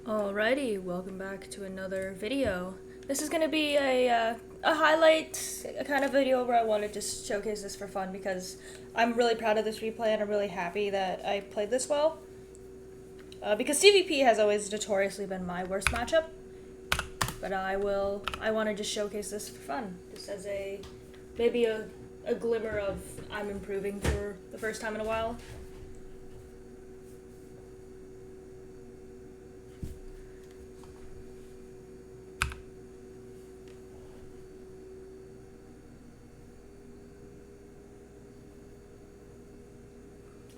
Alrighty, welcome back to another video. This is gonna be a highlight kind of video where I want to just showcase this for fun because I'm really proud of this replay and I'm really happy that I played this well. Because CVP has always notoriously been my worst matchup, but I want to just showcase this for fun, just as maybe a glimmer of I'm improving for the first time in a while.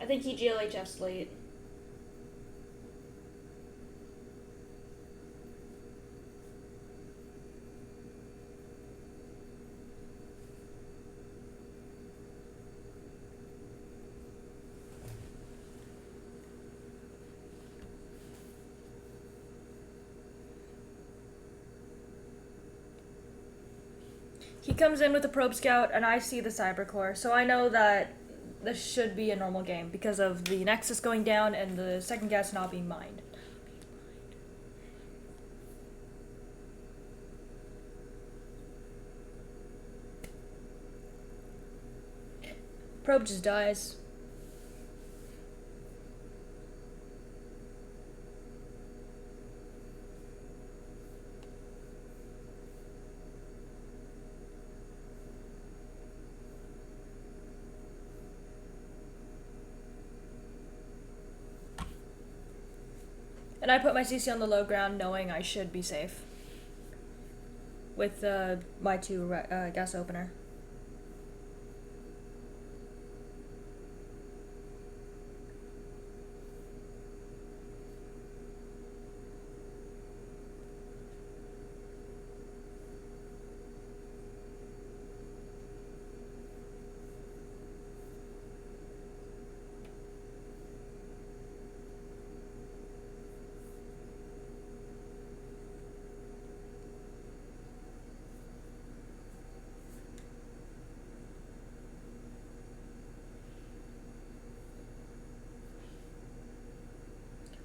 I think he GLHF's late. He comes in with the Probe Scout, and I see the Cybercore, so I know that this should be a normal game because of the Nexus going down and the second gas not being mined. Probe just dies. And I put my CC on the low ground knowing I should be safe with my two gas opener.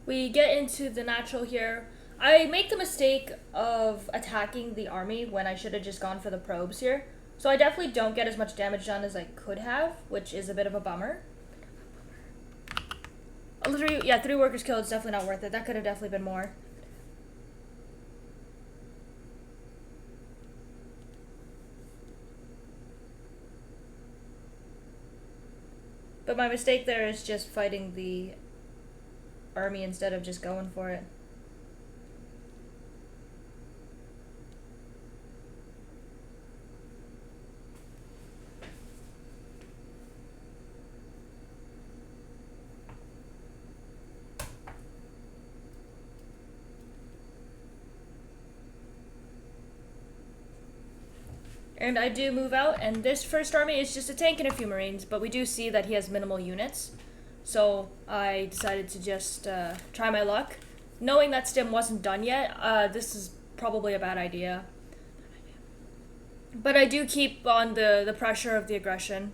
We get into the natural here. I make the mistake of attacking the army when I should have just gone for the probes here. So I definitely don't get as much damage done as I could have, which is a bit of a bummer. Three workers killed. It's definitely not worth it. That could have definitely been more. But my mistake there is just fighting the army instead of just going for it. And I do move out, and this first army is just a tank and a few marines, but we do see that he has minimal units. So I decided to just try my luck. Knowing that stim wasn't done yet, this is probably a bad idea. But I do keep on the pressure of the aggression.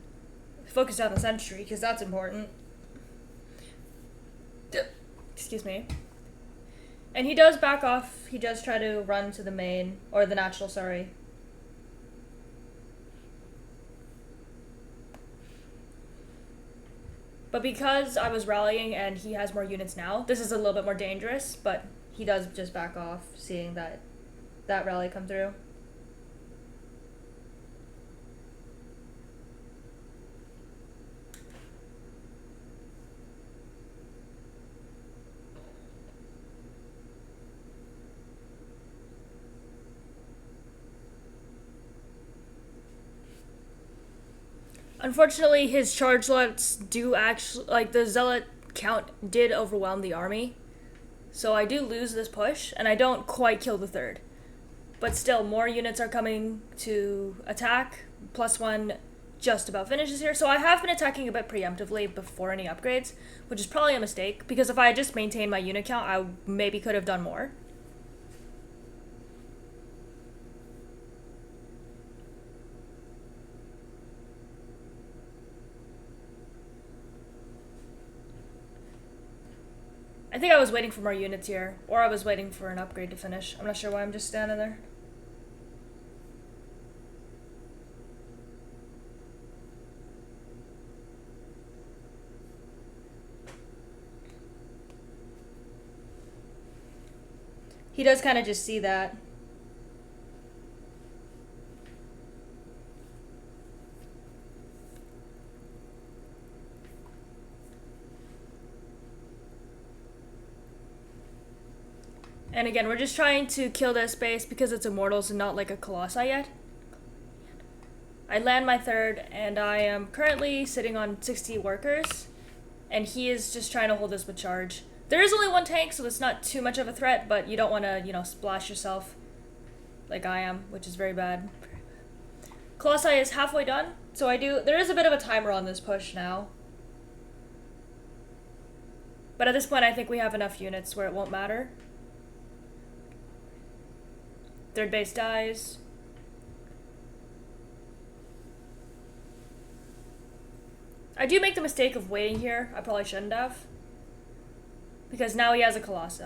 Focus on the sentry, because that's important. Excuse me. And he does back off. He does try to run to the main, or the natural, sorry. But because I was rallying and he has more units now, this is a little bit more dangerous, but he does just back off, seeing that rally come through. Unfortunately, his charge lots do actually, like, the zealot count did overwhelm the army. So I do lose this push, and I don't quite kill the third. But still, more units are coming to attack. +1 just about finishes here. So I have been attacking a bit preemptively before any upgrades, which is probably a mistake, because if I had just maintained my unit count, I maybe could have done more. I I think I was waiting for more units here, or I was waiting for an upgrade to finish. I'm not sure why I'm just standing there. He does kind of just see that. And again, we're just trying to kill this base because it's Immortals and not like a Colossi yet. I land my third, and I am currently sitting on 60 workers, and he is just trying to hold this with charge. There is only one tank, so it's not too much of a threat, but you don't want to, you know, splash yourself like I am, which is very bad. Colossi is halfway done, so there is a bit of a timer on this push now. But at this point, I think we have enough units where it won't matter. Third base dies. I do make the mistake of waiting here. I probably shouldn't have. Because now he has a Colossi.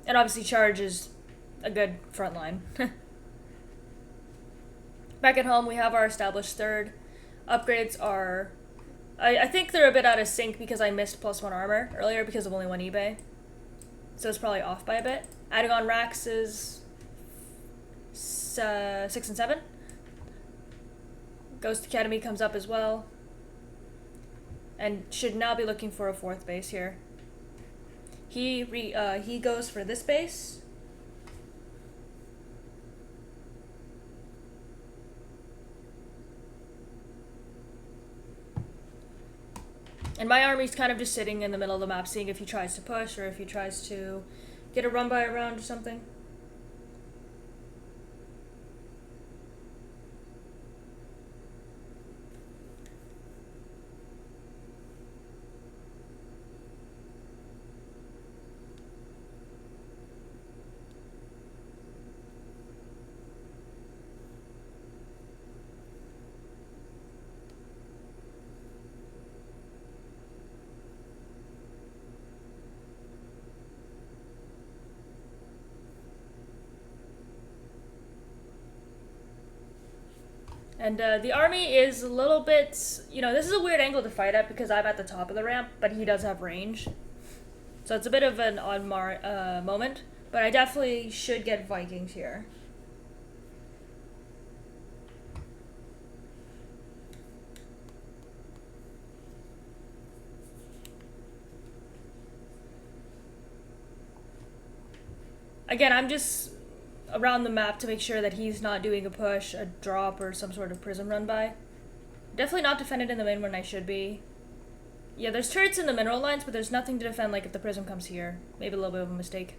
And obviously charge is a good front line. Back at home, we have our established third. Upgrades are... I think they're a bit out of sync because I missed +1 armor earlier because of only one eBay. So it's probably off by a bit. Adding on racks is 6 and 7. Ghost Academy comes up as well. And should now be looking for a 4th base here. He goes for this base. And my army's kind of just sitting in the middle of the map, seeing if he tries to push or if he tries to get a run by around or something. And the army is a little bit, you know, this is a weird angle to fight at because I'm at the top of the ramp, but he does have range. So it's a bit of an odd moment, but I definitely should get Vikings here. Again, I'm just around the map to make sure that he's not doing a push, a drop, or some sort of prism run by. Definitely not defended in the main when I should be. Yeah, there's turrets in the mineral lines, but there's nothing to defend like if the prism comes here. Maybe a little bit of a mistake.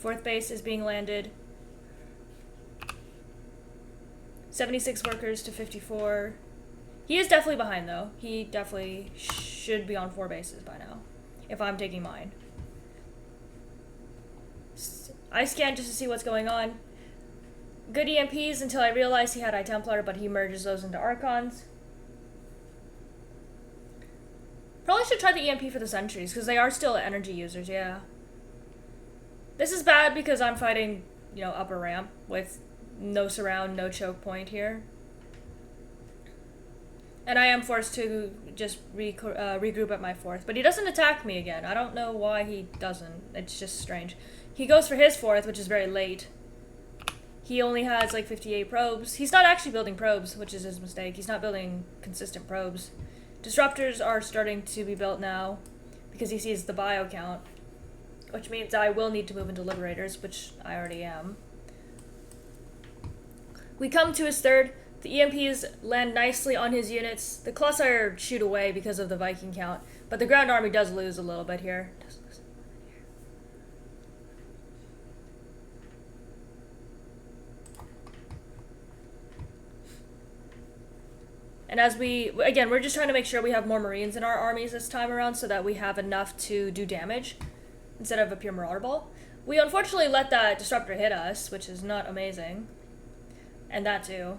4th base is being landed. 76 workers to 54. He is definitely behind though. He definitely should be on 4 bases by now, if I'm taking mine. I scanned just to see what's going on. Good EMPs until I realized he had Eye Templar, but he merges those into Archons. Probably should try the EMP for the sentries, because they are still energy users, yeah. This is bad because I'm fighting, you know, upper ramp with no surround, no choke point here. And I am forced to just regroup at my 4th. But he doesn't attack me again. I don't know why he doesn't. It's just strange. He goes for his 4th, which is very late. He only has like 58 probes. He's not actually building probes, which is his mistake. He's not building consistent probes. Disruptors are starting to be built now because he sees the bio count, which means I will need to move into Liberators, which I already am. We come to his 3rd. The EMPs land nicely on his units. The Colossi shoot away because of the Viking count, but the ground army does lose a little bit here. And as again, we're just trying to make sure we have more Marines in our armies this time around so that we have enough to do damage instead of a pure Marauder Ball. We unfortunately let that Disruptor hit us, which is not amazing. And that too.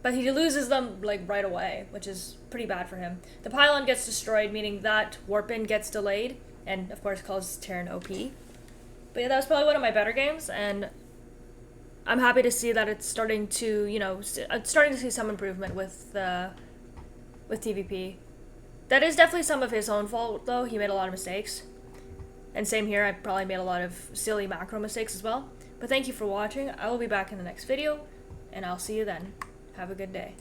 but he loses them like right away, which is pretty bad for him. The pylon gets destroyed, meaning that warp in gets delayed, and of course causes Terran OP. But yeah, that was probably one of my better games, and I'm happy to see that it's starting to, you know, starting to see some improvement with TVP. That is definitely some of his own fault, though. He made a lot of mistakes. And same here, I probably made a lot of silly macro mistakes as well. But thank you for watching. I will be back in the next video, and I'll see you then. Have a good day.